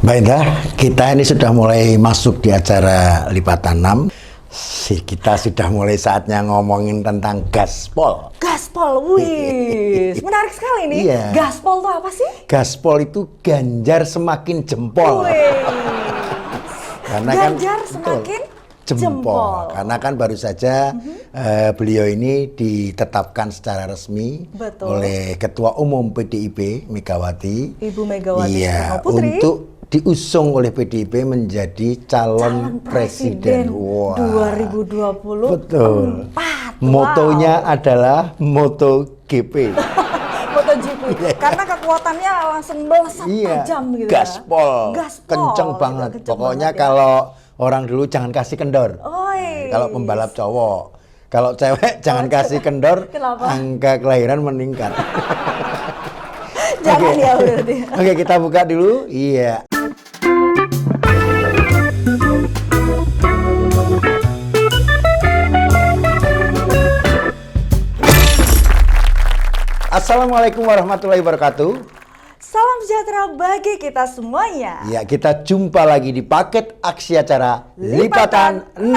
Mbak Indah, kita ini sudah mulai masuk di acara Lipatan 6. Kita sudah mulai saatnya ngomongin tentang gaspol. Gaspol, wih, menarik sekali nih. Iya. Gaspol itu apa sih? Gaspol itu Ganjar semakin jempol. Wih. Karena Ganjar betul, semakin jempol. jempol. Karena kan baru saja beliau ini ditetapkan secara resmi Betul. oleh Ketua Umum PDIP Megawati. Ibu Megawati Iya, Soekarno Putri. untuk diusung oleh PDIP menjadi calon presiden. Wah. 2024. Betul. Wow. Motonya adalah MotoGP. MotoGP. Karena kekuatannya langsung melesat tajam gitu Gaspol. Gaspol. Kenceng banget. Kenceng Pokoknya banget, ya. kalau orang dulu jangan kasih kendor. Oi. Kalau pembalap cowok. Kalau cewek jangan kasih kendor, Kenapa? angka kelahiran meningkat. Jangan Oke. ya berarti. Oke, kita buka dulu. Iya. Assalamualaikum warahmatullahi wabarakatuh. Salam sejahtera bagi kita semuanya. Ya, kita jumpa lagi di paket aksi acara Lipatan 6,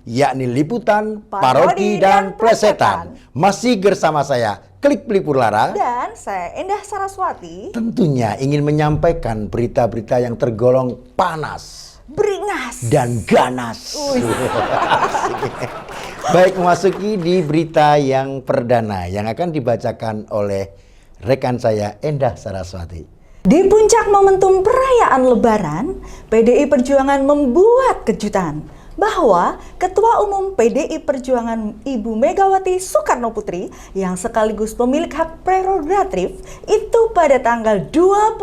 yakni liputan, parodi, dan plesetan. Masih bersama saya, Klik Pelipur Lara. Dan saya Endah Saraswati. Tentunya ingin menyampaikan berita-berita yang tergolong panas Beringas. dan ganas. Wih. Baik, memasuki di berita yang perdana yang akan dibacakan oleh rekan saya Endah Saraswati. Di puncak momentum perayaan Lebaran, PDI Perjuangan membuat kejutan bahwa Ketua Umum PDI Perjuangan Ibu Megawati Soekarno Putri yang sekaligus pemilik hak prerogatif itu pada tanggal 21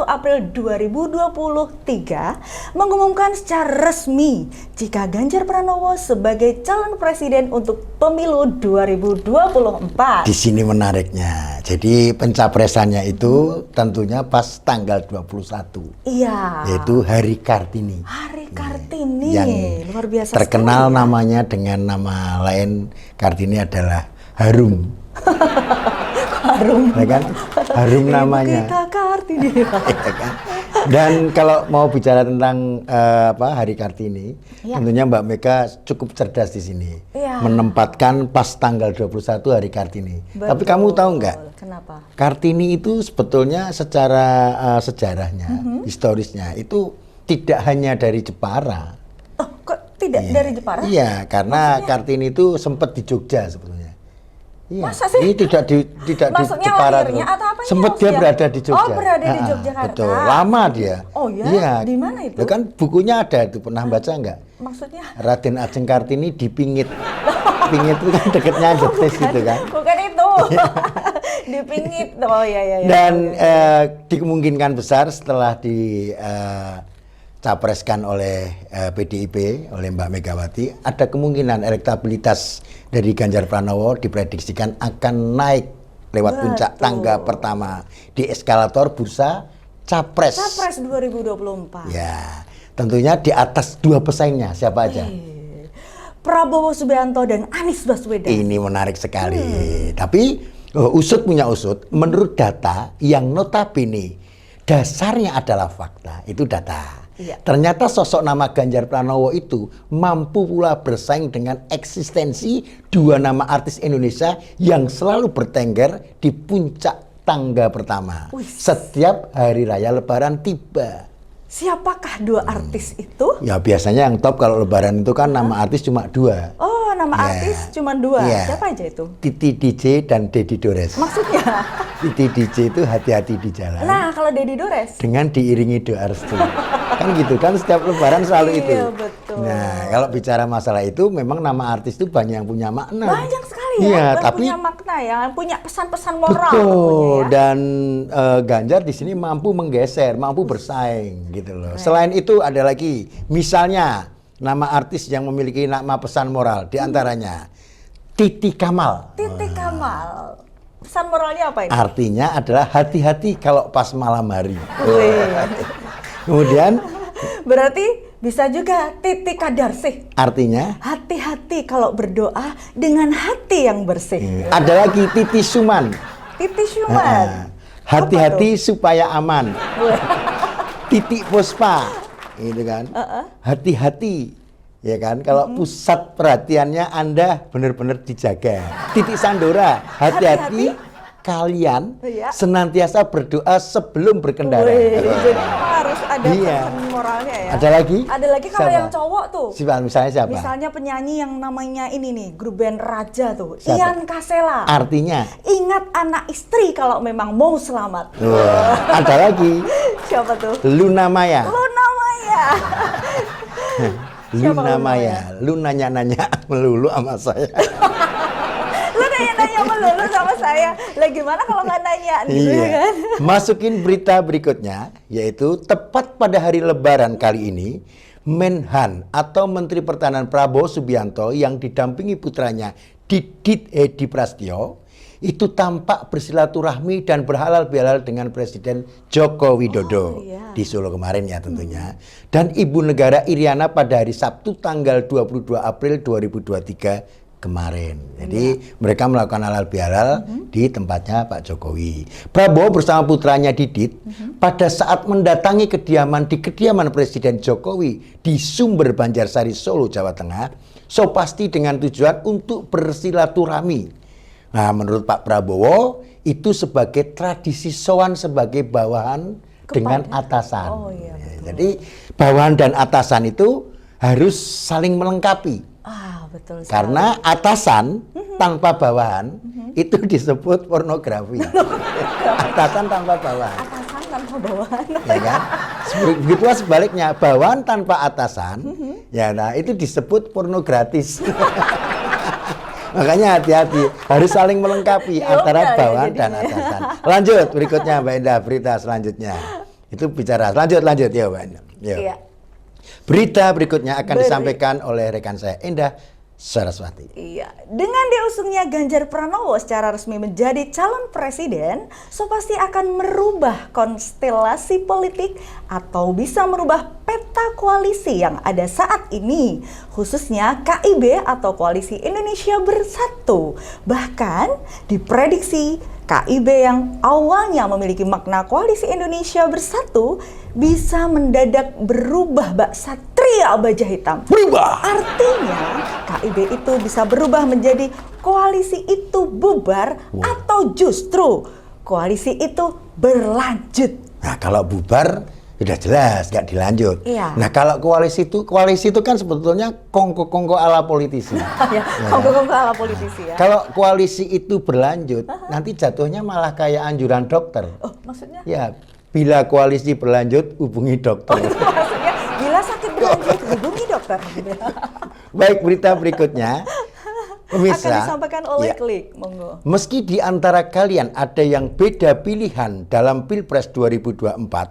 April 2023 mengumumkan secara resmi jika Ganjar Pranowo sebagai calon presiden untuk pemilu 2024. Di sini menariknya. Jadi pencapresannya itu tentunya pas tanggal 21. Iya. Yaitu Hari Kartini. Hari Kartini. Yang Luar biasa terkenal sekali, ya. namanya dengan nama lain Kartini adalah Harum. Harum. Ya kan? Harum Ibu namanya. kita Kartini. Ya kan? Dan kalau mau bicara tentang Hari Kartini, Ya. tentunya Mbak Mega cukup cerdas di sini. Ya. Menempatkan pas tanggal 21 Hari Kartini. Betul. Tapi kamu tahu nggak? Kenapa? Kartini itu sebetulnya secara sejarahnya, historisnya itu tidak hanya dari Jepara. Oh, kok tidak Iya. dari Jepara? Iya, karena Kartini itu sempat di Jogja sebetulnya. Iya. Masa sih? Ini tidak di Maksudnya Jepara. lahirnya atau apanya Sempat dia maksudnya? berada di Jogja. Oh, berada di Ah, Yogyakarta. betul. Lama dia. Oh ya? Iya. Di mana itu? Ya kan bukunya ada itu, pernah baca nggak? Maksudnya? Raden Ajeng Kartini di Pingit. Pingit itu kan deketnya Jetis gitu kan. Bukan itu. Dipingit. Oh iya iya. Dan dimungkinkan besar setelah dicapreskan oleh PDIP, oleh Mbak Megawati, ada kemungkinan elektabilitas dari Ganjar Pranowo diprediksikan akan naik lewat puncak Betul. tangga pertama di eskalator bursa Capres. Capres 2024. Ya, tentunya di atas dua pesaingnya siapa aja? Prabowo Subianto dan Anies Baswedan. Ini menarik sekali. Tapi usut punya usut, menurut data yang notabene dasarnya adalah fakta, itu data. Iya. Ternyata sosok nama Ganjar Pranowo itu mampu pula bersaing dengan eksistensi dua nama artis Indonesia yang selalu bertengger di puncak tangga pertama. Wih. Setiap hari raya Lebaran tiba. Siapakah dua artis itu? Ya biasanya yang top kalau Lebaran itu kan nama artis cuma dua. Oh, nama Ya. artis cuma dua. Ya. Siapa aja itu? Titi DJ dan Dedi Dores. Maksudnya? Titi DJ itu hati-hati di jalan. Nah, kalau Dedi Dores. Dengan diiringi doa restu. Kan gitu kan setiap lebaran selalu itu. Iya, betul. Nah, kalau bicara masalah itu memang nama artis itu banyak yang punya makna. Banyak sekali Iya, ya, yang tapi punya makna ya, yang punya pesan-pesan moral. betul. tentunya ya. Dan Ganjar di sini mampu menggeser, mampu bersaing gitu loh. Selain itu ada lagi misalnya nama artis yang memiliki nama pesan moral di antaranya Titi Kamal. Titik Kamal. Pesan moralnya apa ini? Artinya adalah hati-hati kalau pas malam hari. Wih. Kemudian Berarti bisa juga Titi Kadarsih. artinya Hati-hati kalau berdoa dengan hati yang bersih. ada lagi Titi Suman. Titi Syuman. Hati-hati supaya aman. Titik Puspa, gitu kan. Hati-hati, ya kan. Kalau pusat perhatiannya Anda benar-benar dijaga. Titik Sandora, hati-hati kalian Iya. senantiasa berdoa sebelum berkendara. Wih, jadi harus ada Iya. pesan moralnya ya. Ada lagi? Ada lagi kalau Siapa? yang cowok tuh. Misalnya siapa? Misalnya penyanyi yang namanya ini nih, grup band Raja tuh, Siapa? Ian Kasela. Artinya? Ingat anak istri kalau memang mau selamat. Wah, ada lagi. Siapa tuh? Luna Maya. Luna Maya. Siapa Luna Luna Maya. Lu nanya-nanya melulu sama saya. Lu nanya-nanya melulu sama saya. Lah gimana kalau nggak nanya gitu ya kan? Masukin berita berikutnya, yaitu tepat pada hari Lebaran kali ini, Menhan atau Menteri Pertahanan Prabowo Subianto yang didampingi putranya Didit Edi Prasetyo itu tampak bersilaturahmi dan berhalal bihalal dengan Presiden Joko Widodo iya. di Solo kemarin ya tentunya. Dan Ibu Negara Iriana pada hari Sabtu tanggal 22 April 2023 kemarin. Jadi mereka melakukan halal bihalal di tempatnya Pak Jokowi. Prabowo bersama putranya Didit pada saat mendatangi di kediaman Presiden Jokowi di Sumber Banjarsari Solo, Jawa Tengah, so pasti dengan tujuan untuk bersilaturahmi. Nah, menurut Pak Prabowo itu sebagai tradisi sowan sebagai bawahan dengan atasan. Oh, iya, betul. Jadi bawahan dan atasan itu harus saling melengkapi. Ah, betul sekali. Karena atasan tanpa bawahan itu disebut pornografi. Atasan tanpa bawahan. Atasan tanpa bawahan. Ya kan? Begitu sebaliknya, bawahan tanpa atasan, ya nah itu disebut porno gratis. Makanya hati-hati, harus saling melengkapi antara ya, bawahan dan jadinya. atasan. Lanjut berikutnya Mbak Indah, berita selanjutnya. Itu bicara lanjut ya Mbak Indah. Yuk. Iya. Berita berikutnya akan disampaikan oleh rekan saya Indah Saraswati. Iya, dengan diusungnya Ganjar Pranowo secara resmi menjadi calon presiden, so pasti akan merubah konstelasi politik atau bisa merubah peta koalisi yang ada saat ini, khususnya KIB atau Koalisi Indonesia Bersatu. Bahkan diprediksi KIB yang awalnya memiliki makna Koalisi Indonesia Bersatu bisa mendadak berubah bak satria baja hitam. Berubah. Artinya KIB itu bisa berubah menjadi koalisi itu bubar atau justru koalisi itu berlanjut. Nah kalau bubar sudah jelas nggak dilanjut. Iya. Nah kalau koalisi itu kan sebetulnya kongko-kongko ala politisi. Ya, kongko-kongko ala politisi ya. Kalau koalisi itu berlanjut, nanti jatuhnya malah kayak anjuran dokter. Oh, maksudnya? Ya, bila koalisi berlanjut, hubungi dokter. Maksudnya bila sakit berlanjut hubungi dokter. Baik, berita berikutnya. Akan Pemirsa, disampaikan oleh ya, Klik, monggo. meski di antara kalian ada yang beda pilihan dalam Pilpres 2024,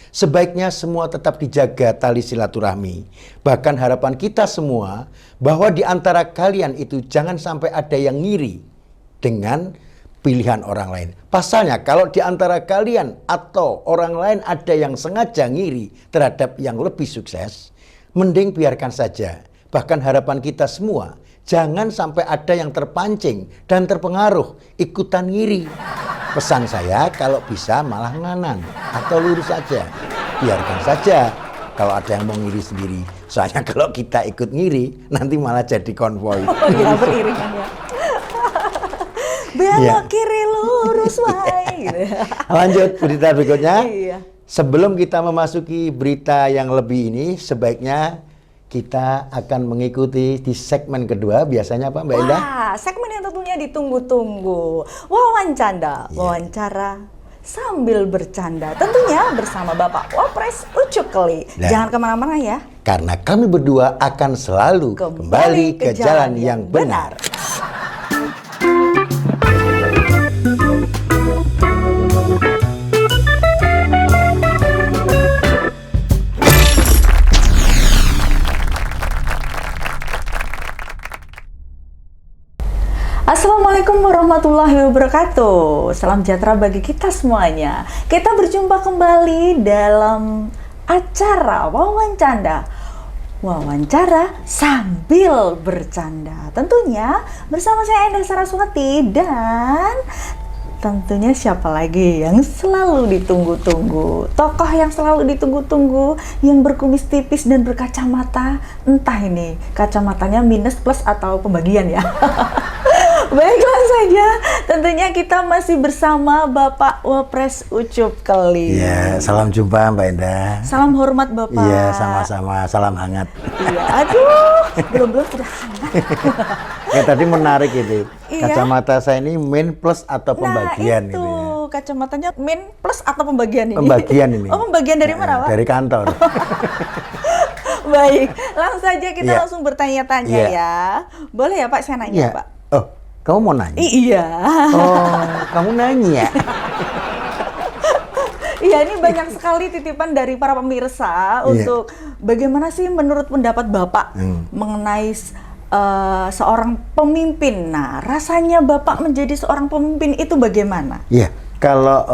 sebaiknya semua tetap dijaga tali silaturahmi. Bahkan harapan kita semua bahwa di antara kalian itu jangan sampai ada yang ngiri dengan pilihan orang lain. Pasalnya kalau di antara kalian atau orang lain ada yang sengaja ngiri terhadap yang lebih sukses, mending biarkan saja. Bahkan harapan kita semua, jangan sampai ada yang terpancing dan terpengaruh ikutan ngiri. Pesan saya kalau bisa malah nganan atau lurus saja. Biarkan saja kalau ada yang mau ngiri sendiri. Soalnya kalau kita ikut ngiri nanti malah jadi konvoi. Oh iya, beriringan ya. Belok Iya. kiri lurus wae gitu. Lanjut berita berikutnya. Iya. Sebelum kita memasuki berita yang lebih ini, sebaiknya kita akan mengikuti di segmen kedua. Biasanya apa Mbak Indah? Wah, segmen yang tentunya ditunggu-tunggu. Wawancara sambil bercanda. Tentunya bersama Bapak Wapres Ucuk Keli. Nah. Jangan kemana-mana ya. Karena kami berdua akan selalu kembali ke jalan yang benar. Assalamualaikum warahmatullahi wabarakatuh. Salam sejahtera bagi kita semuanya. Kita berjumpa kembali dalam acara wawancara sambil bercanda. Tentunya bersama saya Indah Saraswati dan Tentunya siapa lagi yang selalu ditunggu-tunggu? Tokoh yang selalu ditunggu-tunggu, yang berkumis tipis dan berkacamata. Entah ini kacamatanya minus, plus, atau pembagian ya. Baiklah saja, tentunya kita masih bersama Bapak Wapres Ucup Keling. Iya, salam jumpa Mbak Indah. Salam hormat Bapak. Iya, sama-sama, salam hangat. Iya, aduh, belum sudah hangat. Ya tadi menarik itu. Iya. Kacamata saya ini min plus atau pembagian nah, itu ini. Ya. kacamatanya min plus atau pembagian ini? Pembagian ini. Oh, pembagian dari mana, Pak? Dari kantor. Baik, langsung saja kita Iya. langsung bertanya-tanya Iya. ya. Boleh ya Pak, saya nanya Iya. Pak? Oh, kamu mau nanya? Iya. Oh, kamu nanya. Iya, ini banyak sekali titipan dari para pemirsa untuk bagaimana sih menurut pendapat Bapak mengenai seorang pemimpin. Nah, rasanya Bapak menjadi seorang pemimpin itu bagaimana? Iya, kalau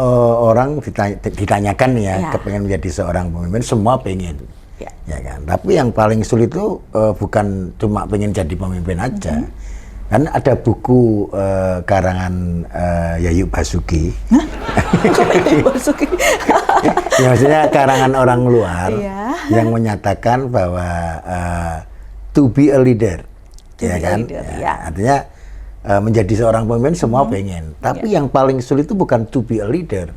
orang ditanyakan ya, Ya. kepengen menjadi seorang pemimpin, semua pengen. Ya. Ya kan? Tapi yang paling sulit itu bukan cuma pengen jadi pemimpin aja. Kan ada buku karangan Yayu Basuki. Basuki. Ya, maksudnya karangan orang luar Iya. yang menyatakan bahwa to be a leader, To ya be a kan? leader, Ya, ya. artinya menjadi seorang pemimpin semua pengen. Tapi yang paling sulit itu bukan to be a leader,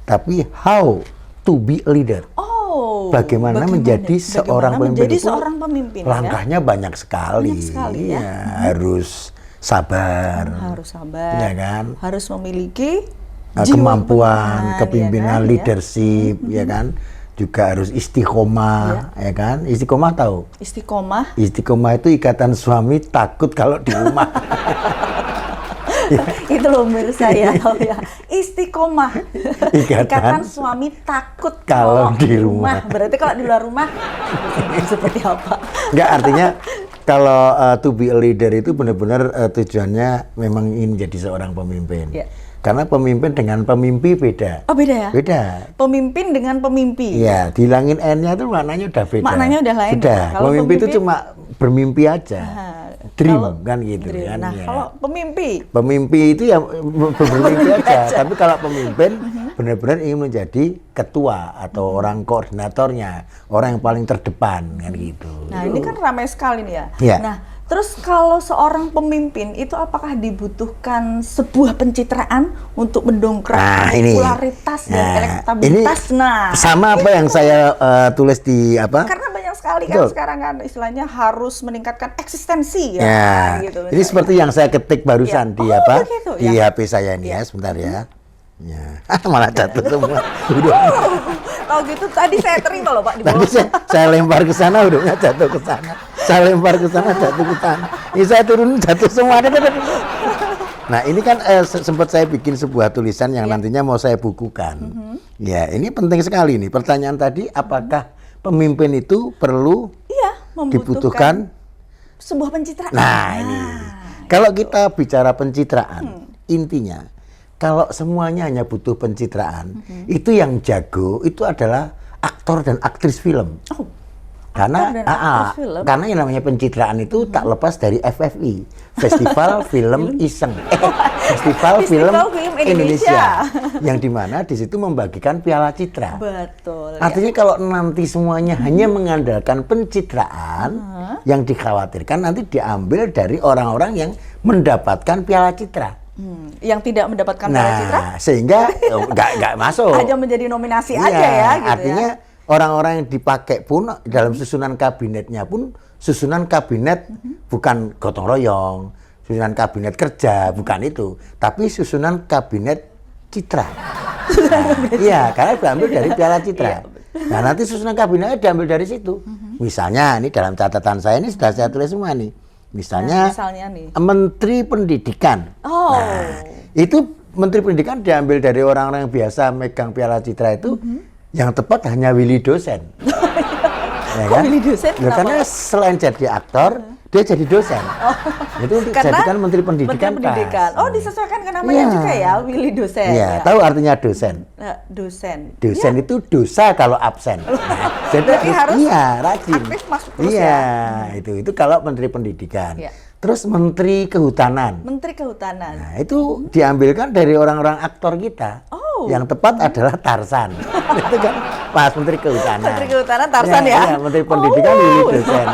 tapi how to be a leader. Oh, Bagaimana menjadi seorang pemimpin menjadi itu seorang pemimpin, langkahnya banyak sekali. Banyak sekali, ya. Iya, harus sabar, harus sabar, ya kan? harus memiliki Kemampuan kepimpinan, ya kan? leadership, ya kan? Juga harus istiqomah, ya kan? Istiqomah tahu? Istiqomah. Istiqomah itu ikatan suami takut kalau di rumah. Itu loh pemirsa ya, tahu ya. Istiqomah. Ikatan suami takut kalau di rumah. Berarti kalau di luar rumah seperti apa? Enggak, artinya kalau to be a leader itu benar-benar tujuannya memang ingin jadi seorang pemimpin. Ya. Karena pemimpin dengan pemimpi beda. Oh, beda ya? Beda. Pemimpin dengan pemimpi. Iya, dihilangin N-nya tuh maknanya udah beda. Maknanya udah lain. Sudah. Kalau Pemimpi itu pemimpin- cuma bermimpi aja. Dream Kalau- kan gitu dream. kan. Nah, ya. kalau pemimpi, Pemimpi itu ya bermimpi aja. Tapi kalau pemimpin benar-benar ingin menjadi ketua atau orang koordinatornya, orang yang paling terdepan kan gitu. nah ini kan ramai sekali nih ya. Iya. Nah, terus kalau seorang pemimpin itu apakah dibutuhkan sebuah pencitraan untuk mendongkrak popularitas dan elektabilitas? Ini sama apa yang saya tulis di apa? Karena banyak sekali kan Betul. sekarang kan istilahnya harus meningkatkan eksistensi ya. Ya, gitu, ini misalnya. seperti yang saya ketik barusan Ya. di Oh, apa? begitu, Di ya. HP saya ini ya, sebentar ya. Ya, malah jatuh semua. Kalau gitu tadi saya terima loh Pak di Tadi bawah. saya lempar ke sana, udahnya jatuh ke sana. Saya lempar ke sana, jatuh ke sana. Ini saya turun, jatuh semua. Nah, ini kan sempat saya bikin sebuah tulisan yang nantinya mau saya bukukan. Ya, ini penting sekali nih. Pertanyaan tadi, apakah pemimpin itu perlu Iya, dibutuhkan? sebuah pencitraan. Nah, ini. Kalau kita bicara pencitraan, intinya kalau semuanya hanya butuh pencitraan, itu yang jago itu adalah aktor dan aktris film. Oh, Karena aktor dan aktris film. karena yang namanya pencitraan itu tak lepas dari FFI, Festival Film Iseng. Festival Film Film Indonesia. Yang dimana di situ membagikan piala citra. betul. Artinya kalau nanti semuanya hanya mengandalkan pencitraan, yang dikhawatirkan nanti diambil dari orang-orang yang mendapatkan piala citra. Yang tidak mendapatkan piala citra Nah, sehingga nggak masuk. hanya menjadi nominasi Iya, aja ya gitu artinya ya. orang-orang yang dipakai pun dalam susunan kabinetnya pun susunan kabinet bukan gotong royong, susunan kabinet kerja bukan itu, tapi susunan kabinet citra. Nah, iya, karena diambil dari piala citra. Nah, nanti susunan kabinetnya diambil dari situ. Misalnya, ini dalam catatan saya ini sudah saya tulis semua nih. Misalnya, misalnya nih. Menteri Pendidikan. Oh. Nah, itu Menteri Pendidikan diambil dari orang-orang yang biasa megang piala citra itu, yang tepat hanya Willy Dosen. Ya Kok Willy Dosen? Ya, karena selain jadi aktor, dia jadi dosen. Itu untuk Karena dijadikan Menteri Pendidikan. Menteri Pendidikan. pas. Oh, disesuaikan ke namanya Iya. juga ya, Willy Dosen. Iya, ya. tahu artinya dosen? Dosen. Dosen itu dosa kalau absen. Nah, jadi Berarti harus iya, rajin. aktif masuk terus iya, ya. itu kalau Menteri Pendidikan. Iya. Terus Menteri Kehutanan. Menteri Kehutanan. Nah, itu diambilkan dari orang-orang aktor kita. Oh. Yang tepat adalah Tarsan. Itu kan pas Menteri Kehutanan. Menteri Kehutanan Tarsan ya? Iya, Menteri Pendidikan Lili Dosen.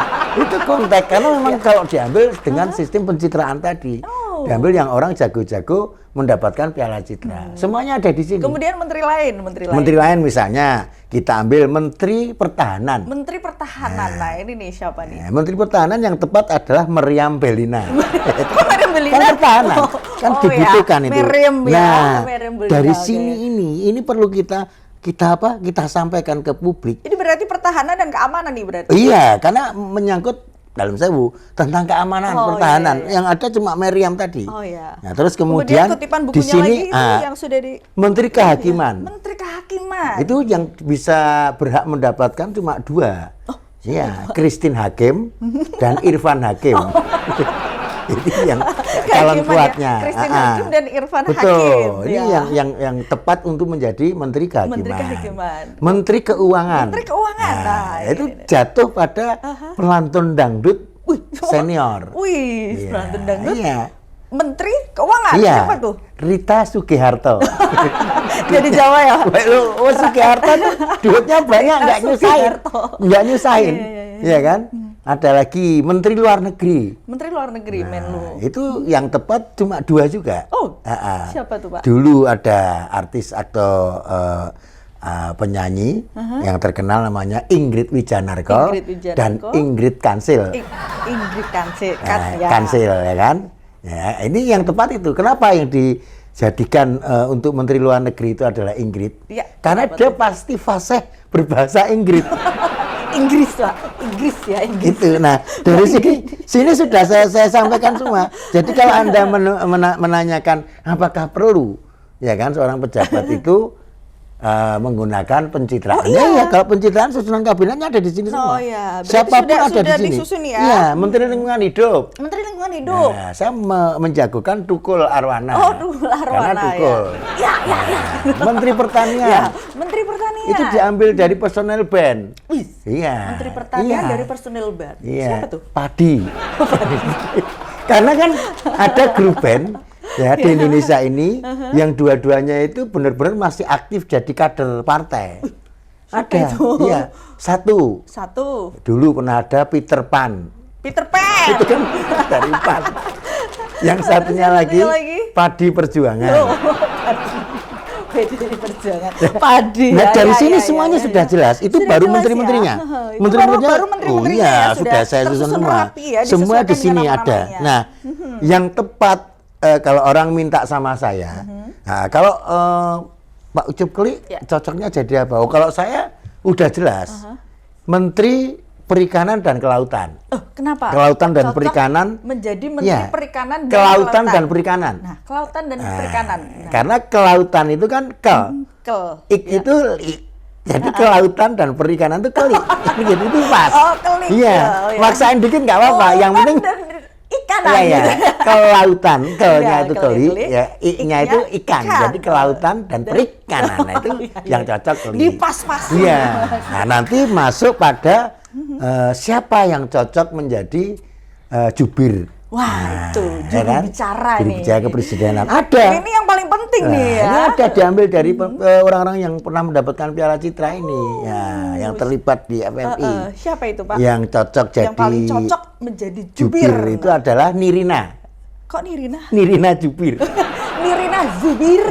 Itu konteks karena memang kalau diambil dengan sistem pencitraan tadi. Diambil yang orang jago-jago mendapatkan Piala Citra. Semuanya ada di sini. Kemudian menteri lain. Menteri lain misalnya kita ambil Menteri Pertahanan. Menteri Pertahanan. Nah, ini nih siapa nih? Nah, Menteri Pertahanan yang tepat adalah Meriam Bellina. Kok Meriam Bellina? Kan pertahanan, kan dibutuhkan ya. itu. Meriam ya. Nah, Meriam Bellina, dari oke. sini ini perlu kita sampaikan ke publik. Ini berarti pertahanan dan keamanan nih berarti. Iya, karena menyangkut dalam sewu tentang keamanan pertahanan. Iya. Yang ada cuma Meriam tadi. Oh iya. Nah, terus kemudian kutipan di bukunya sini lagi itu yang sudah di Menteri Kehakiman. Menteri Kehakiman. Itu yang bisa berhak mendapatkan cuma 2. Iya, Christine Hakim dan Irfan Hakim. Itu yang calon Kehakiman kuatnya. Ya. Christine Hakim dan Irfan Betul. Hakim. Ini ya. yang tepat untuk menjadi Menteri Kehakiman. Menteri Kehakiman. Menteri Keuangan. Menteri Keuangan. Nah, itu jatuh pada pelantun dangdut senior. Wih, pelantun dangdut. Iya. Menteri Keuangan. Iya. Siapa tuh? Rita Sugiharto. Jadi Jawa ya. Oh, Sugiharto tuh duitnya banyak, nggak nyusahin. Sugiharto. Nggak nyusahin. Iya. Iya kan? Ada lagi Menteri Luar Negeri. Menteri Luar Negeri, Menlu. Itu yang tepat cuma 2 juga. Oh, siapa tuh Pak? Dulu ada artis atau penyanyi yang terkenal namanya Ingrid Wijanarko, Ingrid Wijanarko. dan Ingrid Kansil. Ingrid Kansil. Kansil ya kan? Ya, ini yang tepat itu. Kenapa yang dijadikan untuk Menteri Luar Negeri itu adalah Ingrid? Ya, Karena dia pasti fasih berbahasa Inggris. Inggris Pak. Inggris ya, Inggris. Gitu. Nah, dari sini sudah saya sampaikan semua. Jadi kalau Anda menanyakan apakah perlu ya kan seorang pejabat itu menggunakan pencitraan. Ya, kalau pencitraan susunan kabinetnya ada di sini semua. Oh iya, berarti Siapapun ada sudah di sini. disusun ya? Iya, Menteri Lingkungan Hidup. Menteri Lingkungan Hidup. Nah, saya menjagokan Tukul Arwana. Oh, Tukul Arwana. Karena Tukul. Ya. Menteri Pertanian. Ya, Menteri Pertanian. Itu diambil dari personel band. Wih, Iya. Menteri Pertanian Iya. dari personil band. Iya. Siapa tuh? Padi. Karena kan ada grup band ya di Indonesia ini yang dua-duanya itu benar-benar masih aktif jadi kader partai. Ada. itu? Iya. Satu. Dulu pernah ada Peter Pan. Peter Pan. Itu kan dari Pan. Yang satunya lagi Padi Perjuangan. PDI Perjuangan. Padi. Nah, dari ya, sini ya, semuanya ya, sudah ya. jelas. Itu Sudah baru jelas menteri-menterinya. ya. Itu Menteri-menterinya. baru menteri-menterinya Oh iya, ya, sudah saya susun semua. rapi ya, Semua di disesuaikan sini dengan ada. nama-namanya. Nah, yang tepat kalau orang minta sama saya. Nah, kalau Pak Ucup Kli Ya. cocoknya jadi apa? Oh, kalau saya udah jelas. Menteri Perikanan dan Kelautan. Kenapa? Kelautan dan Cocok Perikanan. menjadi Menteri Iya. Perikanan dan Kelautan dan Perikanan. Nah, Kelautan dan Perikanan. Nah, Karena kelautan itu kan Ik itu ik. Jadi kelautan dan perikanan itu keli. Gitu itu pas. Oh, keli. Iya. Oh, iya. Maksain dikit nggak apa-apa. Yang penting ikan iya ya. Kelautan, kelnya Iya, itu keli, keli, ya iknya itu ikan. Jadi kelautan dan perikanan. Nah, itu yang cocok keli. Dipas-pasin. Iya. Nah, nanti masuk pada siapa yang cocok menjadi jubir. Wah, itu Ya juru kan? bicara Juru nih. bicara kepresidenan. Ada. Ini yang paling penting nih ya. Ini ada diambil dari orang-orang yang pernah mendapatkan Piala Citra ini, ya, yang terlibat di FMI. Siapa itu Pak? Yang cocok Yang jadi paling cocok menjadi jubir jubir. itu adalah Nirina. Kok Nirina? Nirina jubir. Nirina Zubir.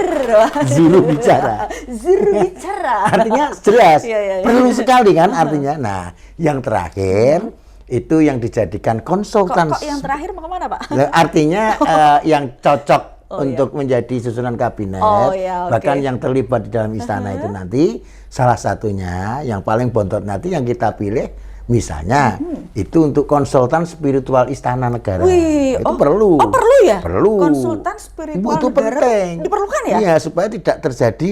Juru bicara. Juru bicara. Artinya jelas. Iya. Perlu sekali kan artinya. Nah, yang terakhir itu yang dijadikan konsultan. Kok yang terakhir mau kemana Pak? Artinya yang cocok Oh, untuk menjadi susunan kabinet, Oh, ya, oke. bahkan yang terlibat di dalam istana itu nanti salah satunya yang paling bontot nanti yang kita pilih misalnya itu untuk konsultan spiritual istana negara. Wih, Itu perlu. Oh, perlu ya? Perlu. Konsultan spiritual itu negara penting. diperlukan ya? Iya, supaya tidak terjadi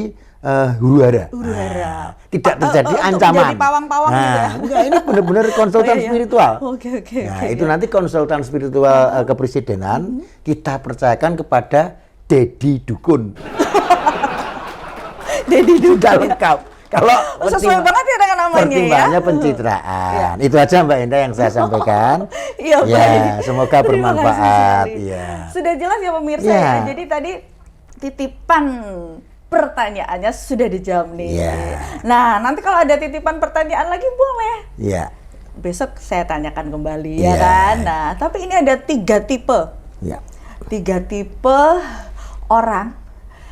huru-hara. Huru-hara. Tidak terjadi untuk ancaman. jadi pawang-pawang gitu ya? Enggak, ini benar-benar konsultan Oh, iya. spiritual. Oke. Nah, itu nanti konsultan spiritual kepresidenan kita percayakan kepada Dedi Dukun. Dedi Sudah lengkap. Kalau Sesuai banget ya dengan namanya ya. pertimbangannya pencitraan. Itu aja Mbak Indah yang saya sampaikan. Iya, Ya, baik. semoga Terima bermanfaat. kasih sekali. Ya. Sudah jelas ya pemirsa Iya. ya. Jadi tadi titipan pertanyaannya sudah dijawab nih. Iya. Nah, nanti kalau ada titipan pertanyaan lagi boleh. Ya. Besok saya tanyakan kembali Iya. ya kan. Nah, tapi ini ada 3 tipe. Ya. 3 tipe orang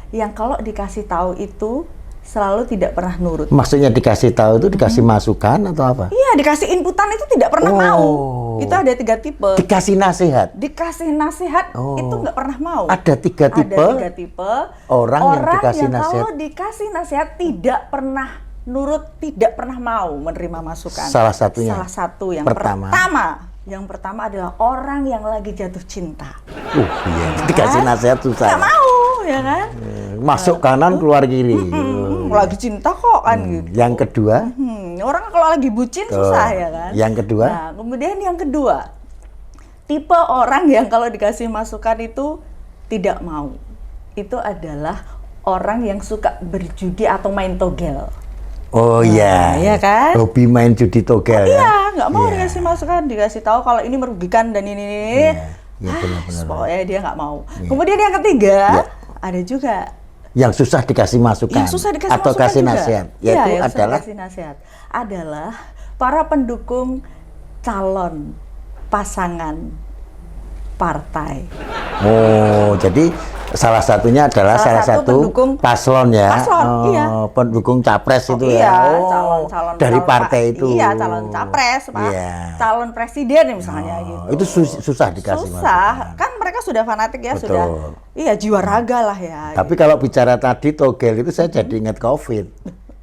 yang kalau dikasih tahu itu selalu tidak pernah nurut. Maksudnya dikasih tahu itu dikasih masukan atau apa? Iya, dikasih inputan itu tidak pernah Oh. mau. Itu ada 3 tipe. Dikasih nasihat. Dikasih nasihat Oh. itu nggak pernah mau. Ada 3 tipe. Ada 3 tipe orang yang dikasih yang nasihat. kalau dikasih nasihat tidak pernah nurut, tidak pernah mau menerima masukan. Salah satunya. Salah satu yang Pertama. Yang pertama adalah orang yang lagi jatuh cinta. Iya. Dikasih nasihat susah. Nggak mau, ya kan? Masuk kanan keluar kiri. Lagi cinta kok kan gitu. Yang kedua. Orang kalau lagi bucin Tuh. susah ya kan. Yang kedua. Nah, kemudian yang kedua, tipe orang yang kalau dikasih masukan itu tidak mau. Itu adalah orang yang suka berjudi atau main togel. Oh iya. iya kan? Hobi main judi togel ya. Iya, nggak mau Iya. dikasih masukan, dikasih tahu kalau ini merugikan dan ini. Iya, benar-benar. Pokoknya dia nggak mau. Kemudian yang ketiga, Iya. ada juga Yang susah dikasih masukan. yang susah dikasih atau masukan kasih juga. nasihat. Iya, Yaitu yang susah adalah dikasih nasihat adalah para pendukung calon pasangan partai. Oh, jadi salah satunya adalah Salah salah satu satu pendukung paslon ya. paslon, iya. Pendukung capres itu Iya, ya. Oh, calon dari calon partai pa- itu. Iya, calon capres, Pak. Iya. Calon presiden misalnya Oh, gitu. itu susah dikasih Susah, masukan. kan mereka sudah fanatik ya, Betul. sudah. Iya, jiwa raga lah ya. Tapi kalau bicara tadi togel itu saya jadi ingat COVID.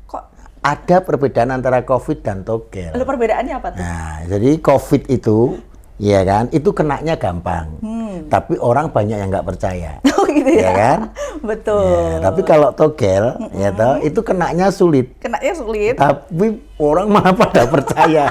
Kok Ada perbedaan antara COVID dan togel. lalu perbedaannya apa tuh? Nah, jadi COVID itu, ya kan, itu kenanya gampang. Tapi orang banyak yang nggak percaya. Oh gitu Ya ya. kan? Betul. Ya, tapi kalau togel, ya toh, itu kenanya sulit. Kenanya sulit Tapi orang malah pada percaya.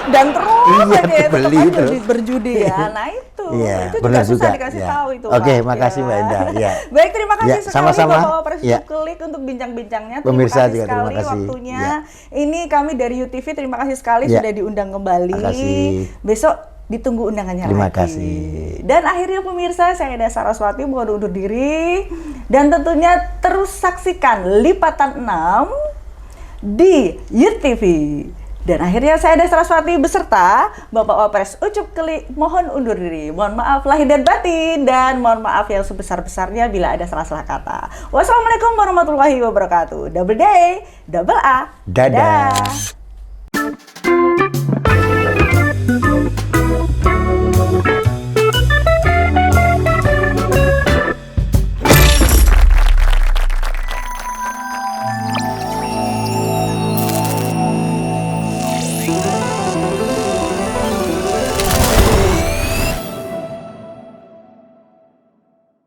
dan terus Iya, aja tetap dibeli aja terus. berjudi ya. Nah itu Iya, juga benar susah juga, dikasih ya. tahu itu. Oke, Pak, makasih, ya. Mbak Indah, ya. Baik, terima kasih Ya, sekali sama-sama. Bapak Presiden Ya. Klik untuk bincang-bincangnya. Terima Pemirsa kasih juga terima sekali kasih. waktunya. Ya. Ini kami dari UTV terima kasih sekali Ya. sudah diundang kembali. Terima kasih. Besok ditunggu undangannya Terima lagi. kasih. Dan akhirnya pemirsa, saya Eda Saraswati mohon undur diri dan tentunya terus saksikan Lipatan 6 di UTV. Dan akhirnya saya Eda Saraswati beserta Bapak Wapres Ucup Klik mohon undur diri. Mohon maaf lahir dan batin dan mohon maaf yang sebesar-besarnya bila ada salah-salah kata. Wassalamualaikum warahmatullahi wabarakatuh. Double day, double A. Dadah.